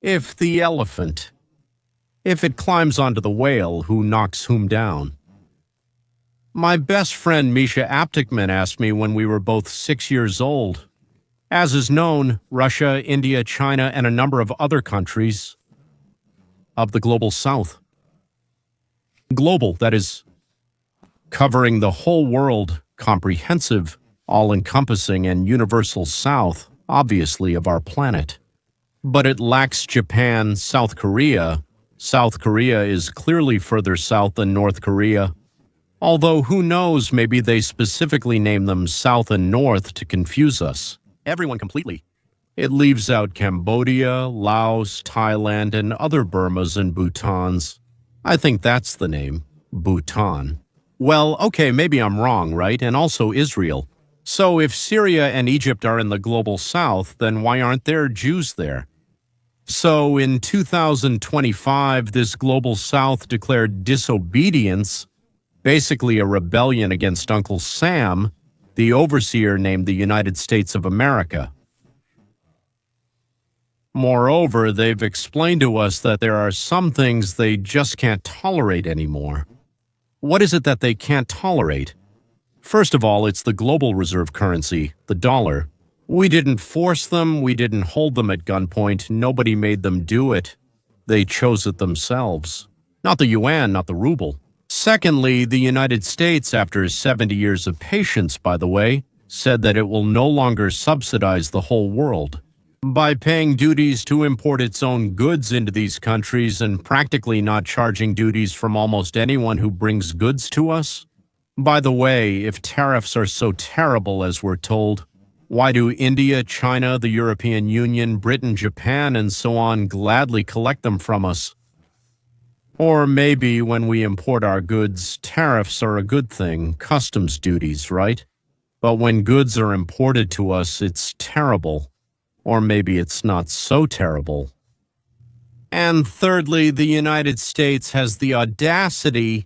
If the elephant. If it climbs onto the whale, who knocks whom down? My best friend Misha Aptikman asked me when we were both 6 years old. As is known, Russia, India, China, and a number of other countries of the global south. Global, that is, covering the whole world, comprehensive, all-encompassing, and universal south, obviously, of our planet. But it lacks Japan, South Korea. South Korea is clearly further south than North Korea. Although who knows, maybe they specifically name them South and North to confuse us. Everyone completely. It leaves out Cambodia, Laos, Thailand, and other Burmas and Bhutans. I think that's the name, Bhutan. Well, okay, maybe I'm wrong, right? And also Israel. So if Syria and Egypt are in the global south, then why aren't there Jews there? So in 2025, this global south declared disobedience, basically a rebellion against Uncle Sam, the overseer named the United States of America. Moreover, they've explained to us that there are some things they just can't tolerate anymore. What is it that they can't tolerate? First of all, it's the global reserve currency, the dollar. We didn't force them, we didn't hold them at gunpoint, nobody made them do it. They chose it themselves. Not the yuan, not the ruble. Secondly, the United States, after 70 years of patience, by the way, said that it will no longer subsidize the whole world. By paying duties to import its own goods into these countries and practically not charging duties from almost anyone who brings goods to us? By the way, if tariffs are so terrible as we're told, why do India, China, the European Union, Britain, Japan, and so on gladly collect them from us? Or maybe when we import our goods, tariffs are a good thing, customs duties, right? But when goods are imported to us, it's terrible. Or maybe it's not so terrible. And thirdly, the United States has the audacity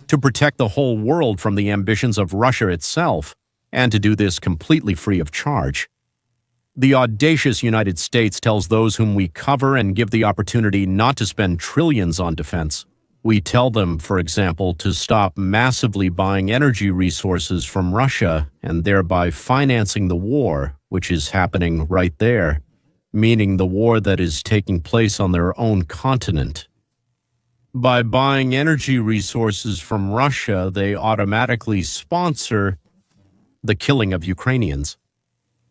to protect the whole world from the ambitions of Russia itself, and to do this completely free of charge. The audacious United States tells those whom we cover and give the opportunity not to spend trillions on defense. We tell them, for example, to stop massively buying energy resources from Russia and thereby financing the war, which is happening right there, meaning the war that is taking place on their own continent. By buying energy resources from Russia, they automatically sponsor the killing of Ukrainians.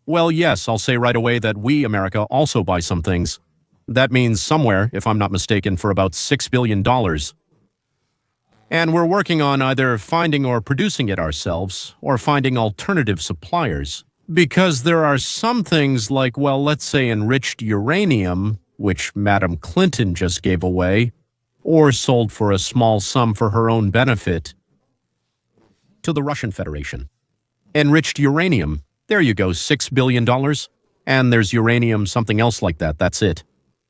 Well, yes, I'll say right away that we, America, also buy some things. That means somewhere, if I'm not mistaken, for about $6 billion. And we're working on either finding or producing it ourselves, or finding alternative suppliers. Because there are some things like, well, let's say enriched uranium, which Madam Clinton just gave away, or sold for a small sum for her own benefit, to the Russian Federation. Enriched uranium. There you go, $6 billion. And there's uranium, something else like that, that's it.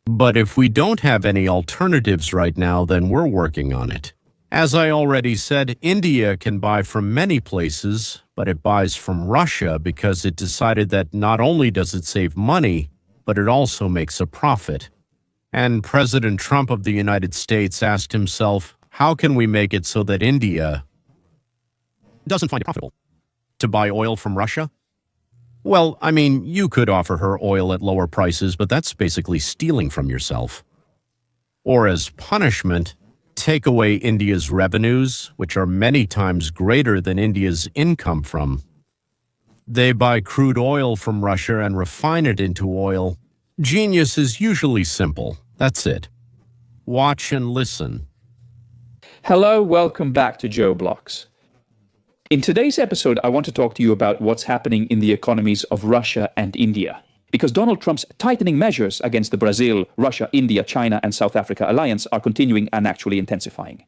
But if we don't have any alternatives right now, then we're working on it. As I already said, India can buy from many places, but it buys from Russia because it decided that not only does it save money, but it also makes a profit. And President Trump of the United States asked himself, how can we make it so that India doesn't find it profitable to buy oil from Russia? Well, I mean, you could offer her oil at lower prices, but that's basically stealing from yourself. Or as punishment, take away India's revenues, which are many times greater than India's income from. They buy crude oil from Russia and refine it into oil. Genius is usually simple. That's it. Watch and listen. Hello, welcome back to Joe Blocks. In today's episode, I want to talk to you about what's happening in the economies of Russia and India. Because Donald Trump's tightening measures against the Brazil, Russia, India, China, and South Africa alliance are continuing and actually intensifying.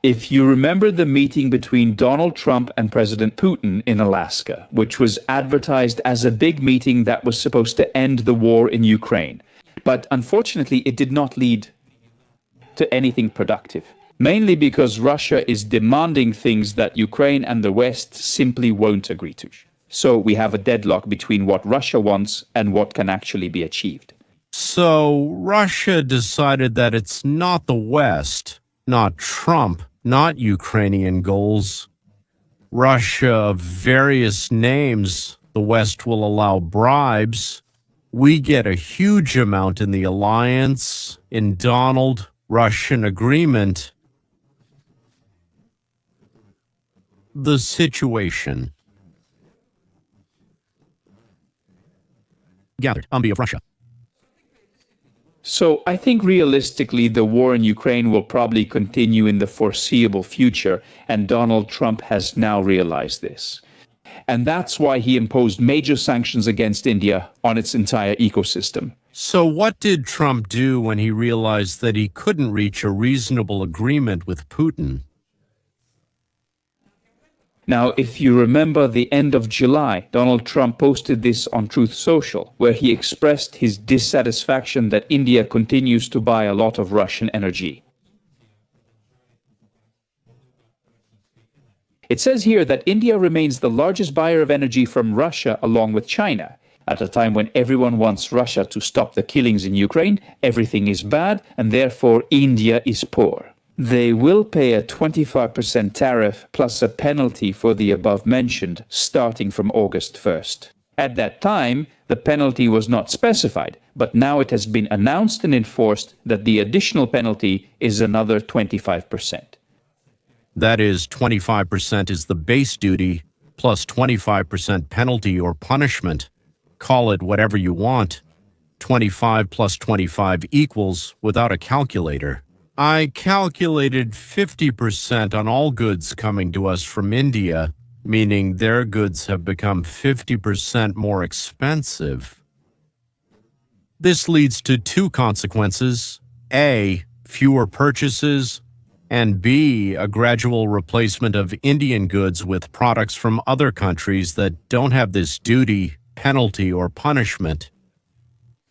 If you remember the meeting between Donald Trump and President Putin in Alaska, which was advertised as a big meeting that was supposed to end the war in Ukraine, but unfortunately it did not lead to anything productive. Mainly because Russia is demanding things that Ukraine and the West simply won't agree to. So we have a deadlock between what Russia wants and what can actually be achieved. So Russia decided that it's not the West, not Trump, not Ukrainian goals. Russia of various names, the West will allow bribes. We get a huge amount in the alliance, in Donald, Russian agreement. The situation gathered on behalf of Russia. So I think realistically, the war in Ukraine will probably continue in the foreseeable future, and Donald Trump has now realized this. And that's why he imposed major sanctions against India on its entire ecosystem. So what did Trump do when he realized that he couldn't reach a reasonable agreement with Putin? Now, if you remember the end of July, Donald Trump posted this on Truth Social, where he expressed his dissatisfaction that India continues to buy a lot of Russian energy. It says here that India remains the largest buyer of energy from Russia along with China. At a time when everyone wants Russia to stop the killings in Ukraine, everything is bad, and therefore India is poor. They will pay a 25% tariff plus a penalty for the above-mentioned, starting from August 1st. At that time, the penalty was not specified, but now it has been announced and enforced that the additional penalty is another 25%. That is, 25% is the base duty, plus 25% penalty or punishment. Call it whatever you want. 25 plus 25 equals, without a calculator. I calculated 50% on all goods coming to us from India, meaning their goods have become 50% more expensive. This leads to two consequences: A, fewer purchases, and B, a gradual replacement of Indian goods with products from other countries that don't have this duty, penalty, or punishment.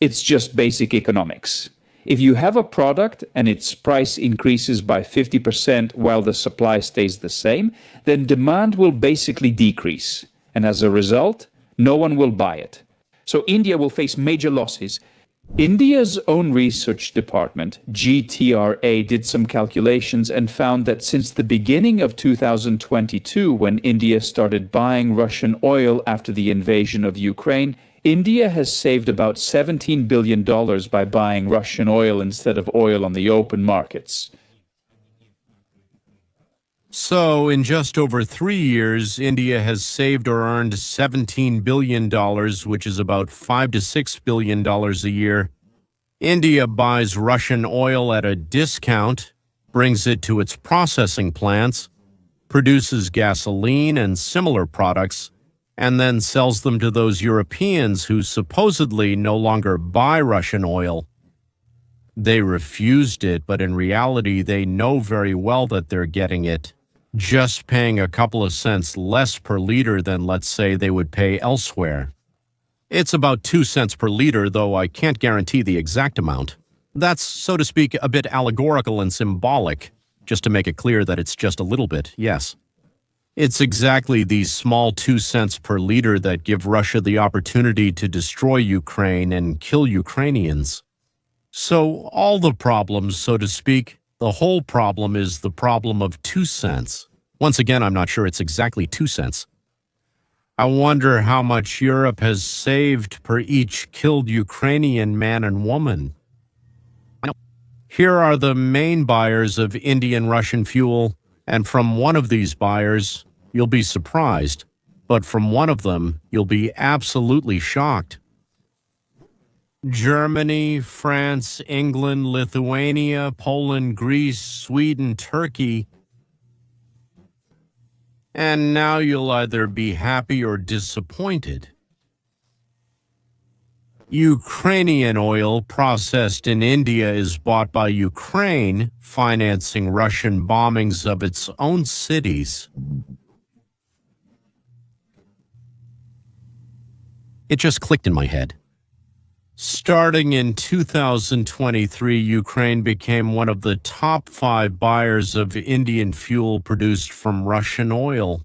It's just basic economics. If you have a product and its price increases by 50% while the supply stays the same, then demand will basically decrease. And as a result, no one will buy it. So India will face major losses. India's own research department, GTRA, did some calculations and found that since the beginning of 2022, when India started buying Russian oil after the invasion of Ukraine, India has saved about $17 billion by buying Russian oil instead of oil on the open markets. So, in just over 3 years, India has saved or earned $17 billion, which is about $5 to $6 billion a year. India buys Russian oil at a discount, brings it to its processing plants, produces gasoline and similar products, and then sells them to those Europeans who supposedly no longer buy Russian oil. They refused it, but in reality, they know very well that they're getting it, just paying a couple of cents less per liter than, let's say, they would pay elsewhere. It's about 2 cents per liter, though I can't guarantee the exact amount. That's, so to speak, a bit allegorical and symbolic, just to make it clear that it's just a little bit, yes. It's exactly these small 2 cents per liter that give Russia the opportunity to destroy Ukraine and kill Ukrainians. So all the problems, so to speak, the whole problem is the problem of 2 cents. Once again, I'm not sure it's exactly 2 cents. I wonder how much Europe has saved per each killed Ukrainian man and woman. Here are the main buyers of Indian Russian fuel, and from one of these buyers, you'll be surprised, but from one of them, you'll be absolutely shocked. Germany, France, England, Lithuania, Poland, Greece, Sweden, Turkey. And now you'll either be happy or disappointed. Ukrainian oil processed in India is bought by Ukraine, financing Russian bombings of its own cities. It just clicked in my head. Starting in 2023, Ukraine became one of the top 5 buyers of Indian fuel produced from Russian oil.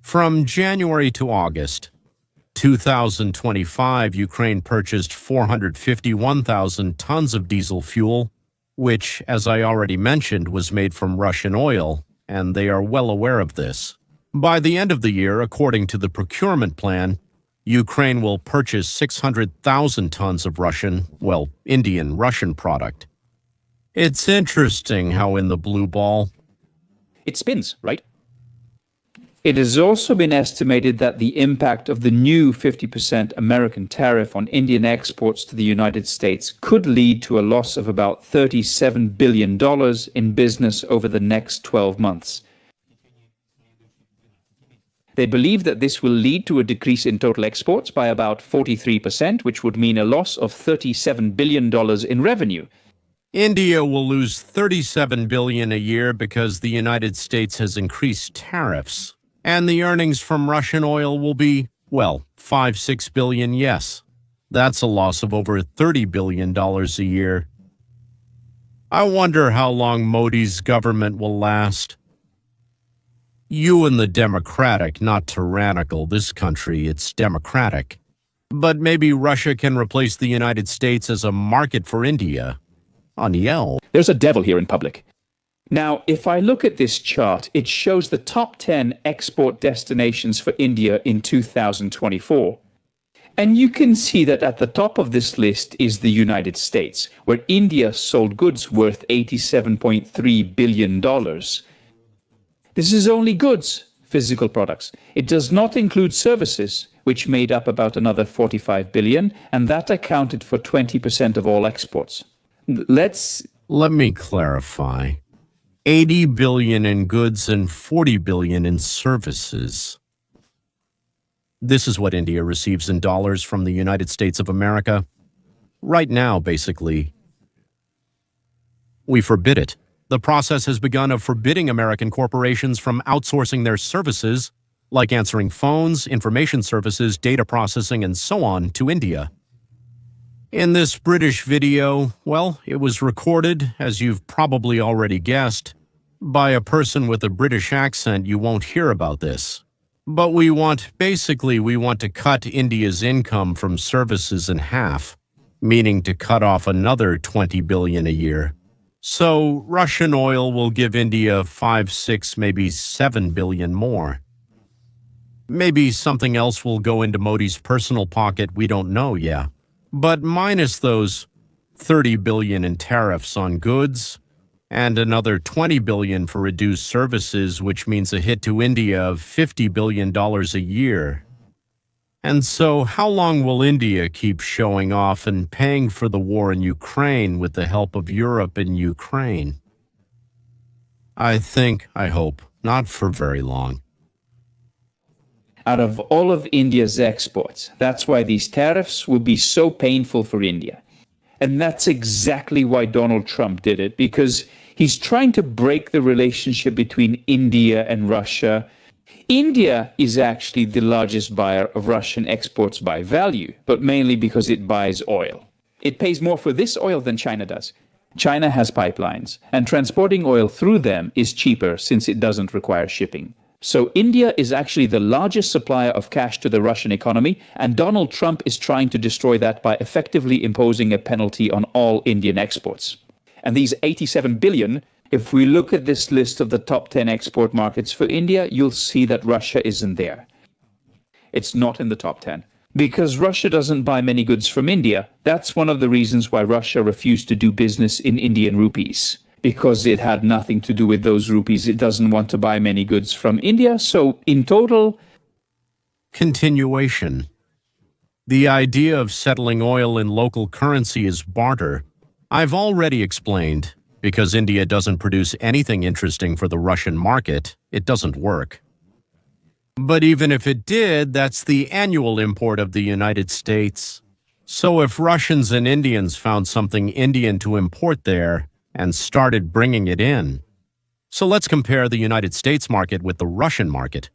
From January to August, 2025, Ukraine purchased 451,000 tons of diesel fuel, which, as I already mentioned, was made from Russian oil, and they are well aware of this. By the end of the year, according to the procurement plan, Ukraine will purchase 600,000 tons of Indian Russian product. It's interesting how in the blue ball, It spins, right? It has also been estimated that the impact of the new 50% American tariff on Indian exports to the United States could lead to a loss of about $37 billion in business over the next 12 months. They believe that this will lead to a decrease in total exports by about 43%, which would mean a loss of $37 billion in revenue. India will lose $37 billion a year because the United States has increased tariffs. And the earnings from Russian oil will be, $5-6 billion, yes. That's a loss of over $30 billion a year. I wonder how long Modi's government will last. You and the Democratic, not tyrannical, this country, it's democratic. But maybe Russia can replace the United States as a market for India. Aniel. There's a devil here in public. Now, if I look at this chart, it shows the top 10 export destinations for India in 2024. And you can see that at the top of this list is the United States, where India sold goods worth $87.3 billion. This is only goods, physical products. It does not include services, which made up about another $45 billion, and that accounted for 20% of all exports. Let me clarify. 80 billion in goods and 40 billion in services. This is what India receives in dollars from the United States of America. Right now, basically, we forbid it. The process has begun of forbidding American corporations from outsourcing their services, like answering phones, information services, data processing, and so on, to India. In this British video, it was recorded, as you've probably already guessed, by a person with a British accent. You won't hear about this. But we want to cut India's income from services in half, meaning to cut off another 20 billion a year. So Russian oil will give India 5, 6, maybe 7 billion more. Maybe something else will go into Modi's personal pocket, we don't know, yeah. But minus those 30 billion in tariffs on goods and another 20 billion for reduced services, which means a hit to India of $50 billion a year. And so how long will India keep showing off and paying for the war in Ukraine with the help of Europe and Ukraine? I hope, not for very long. Out of all of India's exports, that's why these tariffs will be so painful for India. And that's exactly why Donald Trump did it, because he's trying to break the relationship between India and Russia. India is actually the largest buyer of Russian exports by value, but mainly because it buys oil. It pays more for this oil than China does. China has pipelines, and transporting oil through them is cheaper since it doesn't require shipping. So India is actually the largest supplier of cash to the Russian economy, and Donald Trump is trying to destroy that by effectively imposing a penalty on all Indian exports. And these 87 billion, if we look at this list of the top 10 export markets for India, you'll see that Russia isn't there. It's not in the top 10. Because Russia doesn't buy many goods from India. That's one of the reasons why Russia refused to do business in Indian rupees. Because it had nothing to do with those rupees. It doesn't want to buy many goods from India. So in total... Continuation. The idea of settling oil in local currency is barter. I've already explained, because India doesn't produce anything interesting for the Russian market, it doesn't work. But even if it did, that's the annual import of the United States. So if Russians and Indians found something Indian to import there, and started bringing it in. So let's compare the United States market with the Russian market.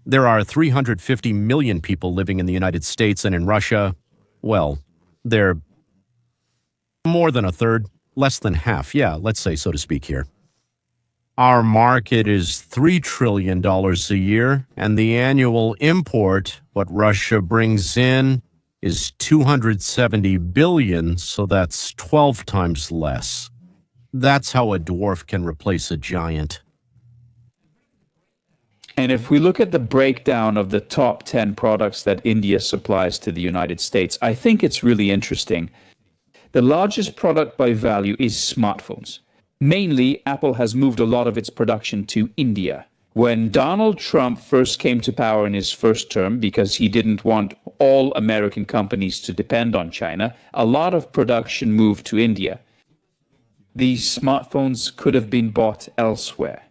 There are 350 million people living in the United States, and in Russia, they're more than a third, less than half, let's say so to speak here. Our market is $3 trillion a year, and the annual import, what Russia brings in, is 270 billion, so that's 12 times less. That's how a dwarf can replace a giant. And if we look at the breakdown of the top 10 products that India supplies to the United States, I think it's really interesting. The largest product by value is smartphones. Mainly, Apple has moved a lot of its production to India. When Donald Trump first came to power in his first term, because he didn't want all American companies to depend on China, a lot of production moved to India. These smartphones could have been bought elsewhere.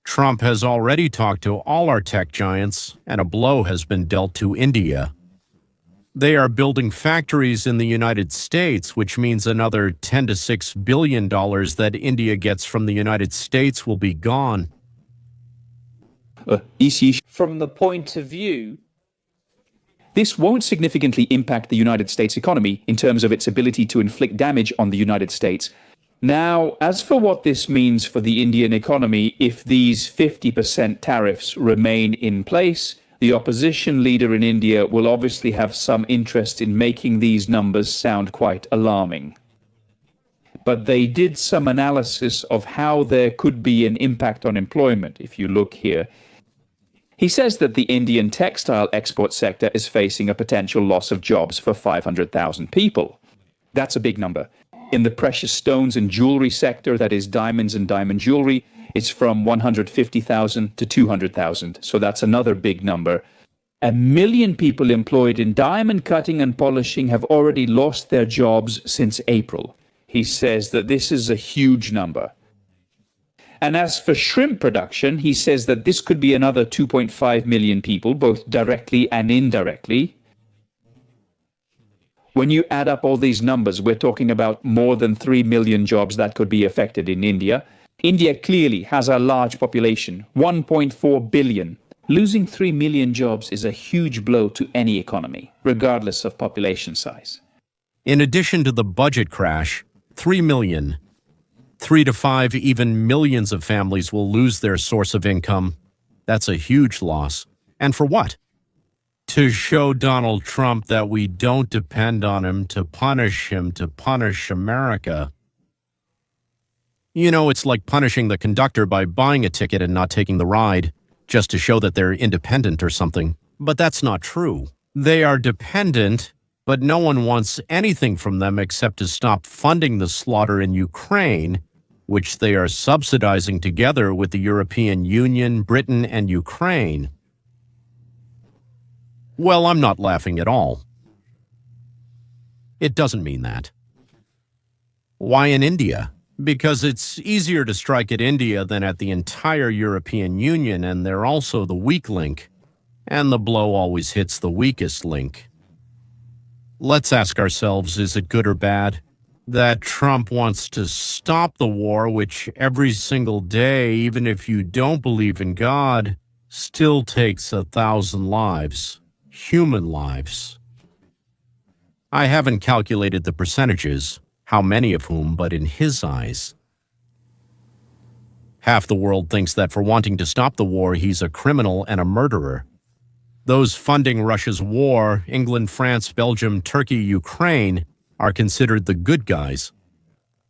Trump has already talked to all our tech giants, and a blow has been dealt to India. They are building factories in the United States, which means another $10 to $6 billion that India gets from the United States will be gone. From the point of view, this won't significantly impact the United States economy in terms of its ability to inflict damage on the United States. Now, as for what this means for the Indian economy, if these 50% tariffs remain in place, the opposition leader in India will obviously have some interest in making these numbers sound quite alarming. But they did some analysis of how there could be an impact on employment, if you look here. He says that the Indian textile export sector is facing a potential loss of jobs for 500,000 people. That's a big number. In the precious stones and jewelry sector, that is diamonds and diamond jewelry, it's from 150,000 to 200,000. So that's another big number. 1 million people employed in diamond cutting and polishing have already lost their jobs since April. He says that this is a huge number. And as for shrimp production, he says that this could be another 2.5 million people, both directly and indirectly. When you add up all these numbers, we're talking about more than 3 million jobs that could be affected in India. India clearly has a large population, 1.4 billion. Losing 3 million jobs is a huge blow to any economy, regardless of population size. In addition to the budget crash, 3 million, 3 to 5, even millions of families will lose their source of income. That's a huge loss. And for what? To show Donald Trump that we don't depend on him, to punish America. You know, it's like punishing the conductor by buying a ticket and not taking the ride, just to show that they're independent or something. But that's not true. They are dependent, but no one wants anything from them except to stop funding the slaughter in Ukraine, which they are subsidizing together with the European Union, Britain, and Ukraine. Well, I'm not laughing at all. It doesn't mean that. Why in India? Because it's easier to strike at India than at the entire European Union, and they're also the weak link. And the blow always hits the weakest link. Let's ask ourselves, is it good or bad? That Trump wants to stop the war, which every single day, even if you don't believe in God, still takes 1,000 lives. Human lives. I haven't calculated the percentages, how many of whom, but in his eyes. Half the world thinks that for wanting to stop the war, he's a criminal and a murderer. Those funding Russia's war, England, France, Belgium, Turkey, Ukraine, are considered the good guys.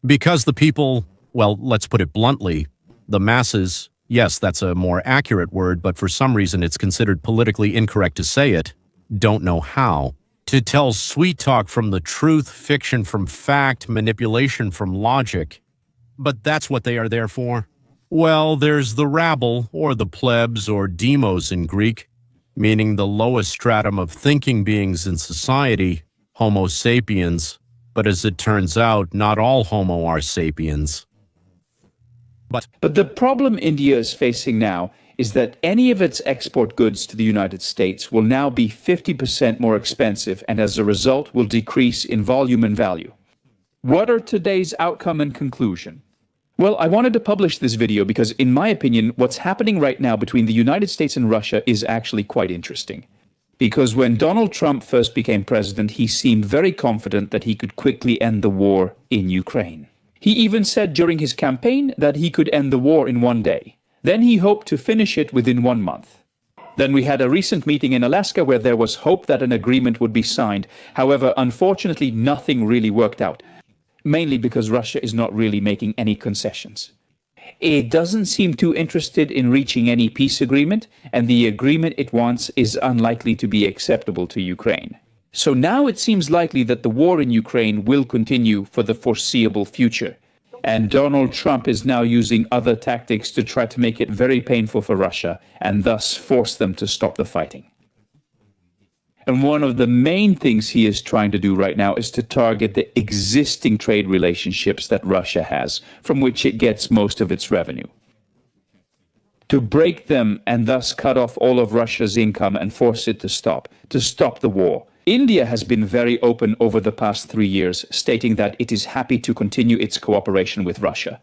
Because the people, well, let's put it bluntly, the masses, yes, that's a more accurate word, but for some reason it's considered politically incorrect to say it, don't know how. To tell sweet talk from the truth, fiction from fact, manipulation from logic. But that's what they are there for. Well, there's the rabble, or the plebs, or demos in Greek, meaning the lowest stratum of thinking beings in society, Homo sapiens. But as it turns out, not all Homo are sapiens. But the problem India is facing now is that any of its export goods to the United States will now be 50% more expensive and as a result will decrease in volume and value. What are today's outcome and conclusion? Well, I wanted to publish this video because, in my opinion, what's happening right now between the United States and Russia is actually quite interesting. Because when Donald Trump first became president, he seemed very confident that he could quickly end the war in Ukraine. He even said during his campaign that he could end the war in 1 day. Then he hoped to finish it within 1 month. Then we had a recent meeting in Alaska where there was hope that an agreement would be signed. However, unfortunately, nothing really worked out, mainly because Russia is not really making any concessions. It doesn't seem too interested in reaching any peace agreement, and the agreement it wants is unlikely to be acceptable to Ukraine. So now it seems likely that the war in Ukraine will continue for the foreseeable future. And Donald Trump is now using other tactics to try to make it very painful for Russia and thus force them to stop the fighting. And one of the main things he is trying to do right now is to target the existing trade relationships that Russia has, from which it gets most of its revenue. To break them and thus cut off all of Russia's income and force it to stop the war. India has been very open over the past 3 years, stating that it is happy to continue its cooperation with Russia.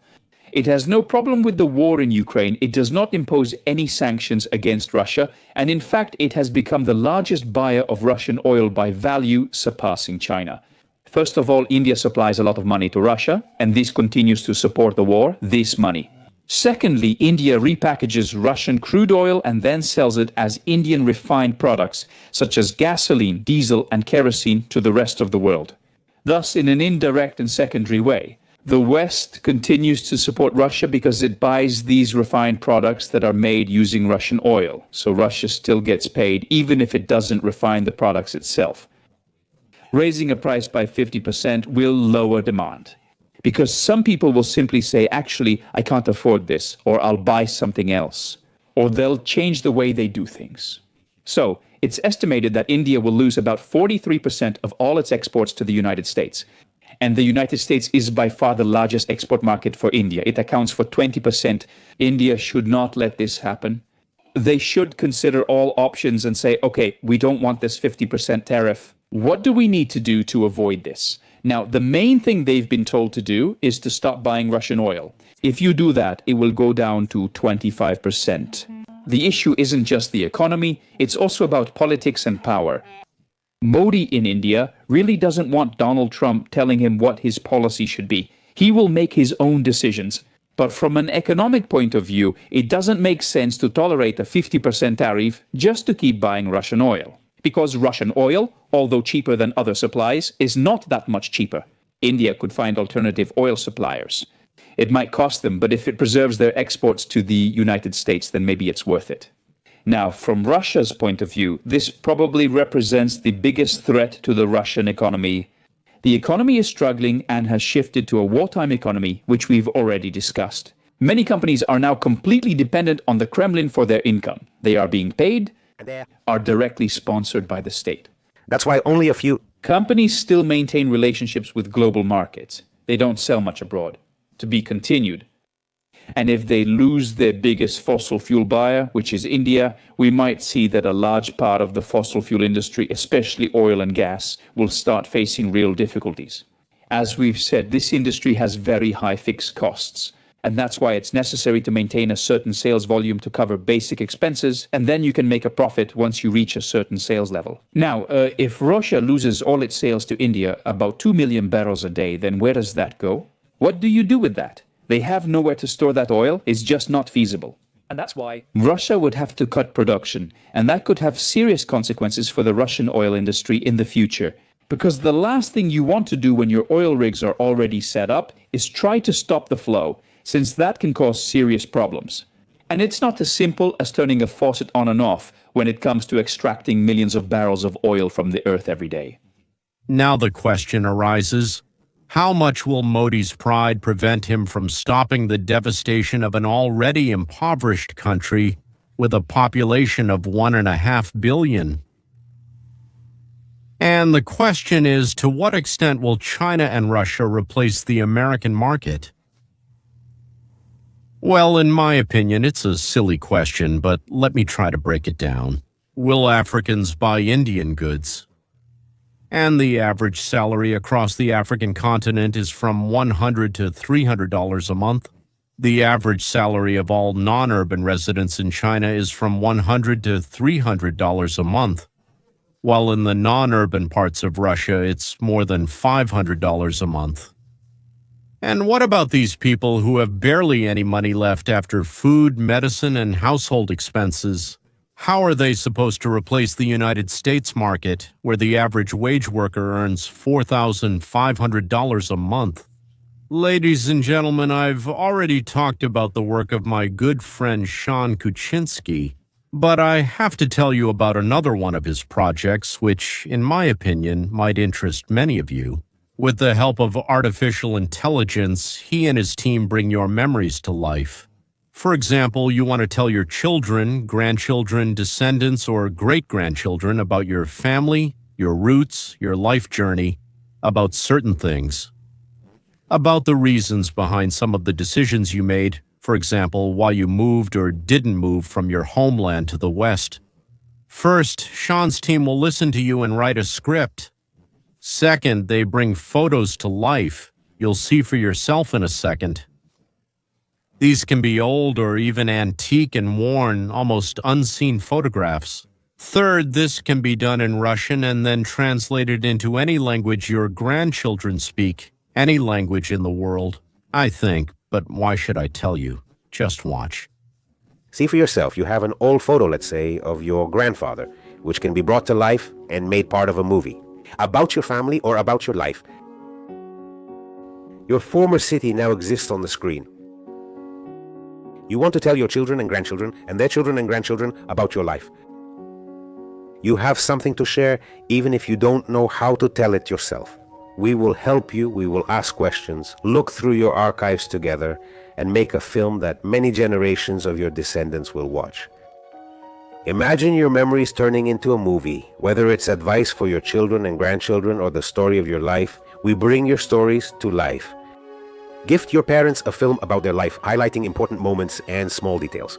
It has no problem with the war in Ukraine. It does not impose any sanctions against Russia, and in fact, it has become the largest buyer of Russian oil by value, surpassing China. First of all, India supplies a lot of money to Russia, and this continues to support the war, this money. Secondly, India repackages Russian crude oil and then sells it as Indian refined products, such as gasoline, diesel, and kerosene to the rest of the world. Thus, in an indirect and secondary way, the West continues to support Russia because it buys these refined products that are made using Russian oil. So Russia still gets paid even if it doesn't refine the products itself. Raising a price by 50% will lower demand, because some people will simply say, actually, I can't afford this, or I'll buy something else, or they'll change the way they do things. So it's estimated that India will lose about 43% of all its exports to the United States. And the United States is by far the largest export market for India. It accounts for 20%. India should not let this happen. They should consider all options and say, okay, we don't want this 50% tariff. What do we need to do to avoid this? Now, the main thing they've been told to do is to stop buying Russian oil. If you do that, it will go down to 25%. The issue isn't just the economy, it's also about politics and power. Modi in India really doesn't want Donald Trump telling him what his policy should be. He will make his own decisions. But from an economic point of view, it doesn't make sense to tolerate a 50% tariff just to keep buying Russian oil. Because Russian oil, although cheaper than other supplies, is not that much cheaper. India could find alternative oil suppliers. It might cost them, but if it preserves their exports to the United States, then maybe it's worth it. Now, from Russia's point of view, this probably represents the biggest threat to the Russian economy. The economy is struggling and has shifted to a wartime economy, which we've already discussed. Many companies are now completely dependent on the Kremlin for their income. They are being paid, are directly sponsored by the state. That's why only a few Companies still maintain relationships with global markets. They don't sell much abroad. To be continued. And if they lose their biggest fossil fuel buyer, which is India, we might see that a large part of the fossil fuel industry, especially oil and gas, will start facing real difficulties. As we've said, this industry has very high fixed costs, and that's why it's necessary to maintain a certain sales volume to cover basic expenses, and then you can make a profit once you reach a certain sales level. Now, if Russia loses all its sales to India, about 2 million barrels a day, then where does that go? What do you do with that? They have nowhere to store that oil. It's just not feasible. And that's why Russia would have to cut production, and that could have serious consequences for the Russian oil industry in the future. Because the last thing you want to do when your oil rigs are already set up is try to stop the flow, since that can cause serious problems. And it's not as simple as turning a faucet on and off when it comes to extracting millions of barrels of oil from the earth every day. Now the question arises, how much will Modi's pride prevent him from stopping the devastation of an already impoverished country with a population of 1.5 billion? And the question is, to what extent will China and Russia replace the American market? Well, in my opinion, it's a silly question, but let me try to break it down. Will Africans buy Indian goods? And the average salary across the African continent is from $100 to $300 a month. The average salary of all non-urban residents in China is from $100 to $300 a month, while in the non-urban parts of Russia, it's more than $500 a month. And what about these people who have barely any money left after food, medicine, and household expenses? How are they supposed to replace the United States market, where the average wage worker earns $4,500 a month? Ladies and gentlemen, I've already talked about the work of my good friend Sean Kuczynski, but I have to tell you about another one of his projects, which, in my opinion, might interest many of you. With the help of artificial intelligence, he and his team bring your memories to life. For example, you want to tell your children, grandchildren, descendants, or great-grandchildren about your family, your roots, your life journey, about certain things. About the reasons behind some of the decisions you made, for example, why you moved or didn't move from your homeland to the West. First, Sean's team will listen to you and write a script. Second, they bring photos to life. You'll see for yourself in a second. These can be old or even antique and worn, almost unseen photographs. Third, this can be done in Russian and then translated into any language your grandchildren speak, any language in the world, I think, but why should I tell you? Just watch. See for yourself. You have an old photo, let's say, of your grandfather, which can be brought to life and made part of a movie. About your family or about your life. Your former city now exists on the screen. You want to tell your children and grandchildren and their children and grandchildren about your life. You have something to share, even if you don't know how to tell it yourself. We will help you, we will ask questions, look through your archives together, and make a film that many generations of your descendants will watch. Imagine your memories turning into a movie. Whether it's advice for your children and grandchildren or the story of your life, we bring your stories to life. Gift your parents a film about their life, highlighting important moments and small details.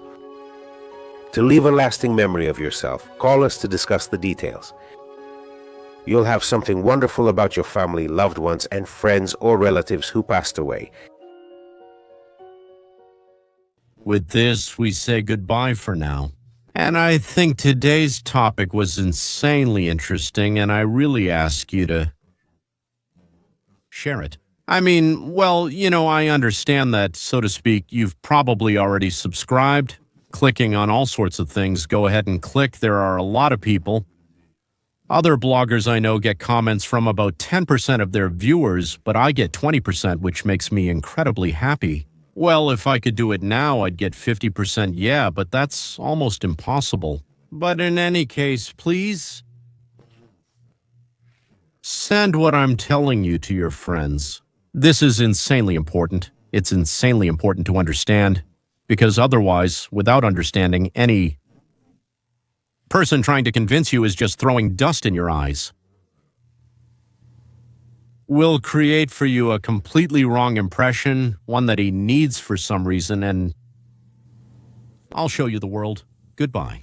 To leave a lasting memory of yourself, call us to discuss the details. You'll have something wonderful about your family, loved ones, and friends or relatives who passed away. With this, we say goodbye for now. And I think today's topic was insanely interesting, and I really ask you to share it. I mean, well, I understand that, so to speak, you've probably already subscribed, clicking on all sorts of things. Go ahead and click. There are a lot of people. Other bloggers I know get comments from about 10% of their viewers, but I get 20%, which makes me incredibly happy. Well, if I could do it now, I'd get 50%, yeah, but that's almost impossible. But in any case, please send what I'm telling you to your friends. This is insanely important. It's insanely important to understand, because otherwise, without understanding, any person trying to convince you is just throwing dust in your eyes. Will create for you a completely wrong impression, one that he needs for some reason, and I'll show you the world. Goodbye.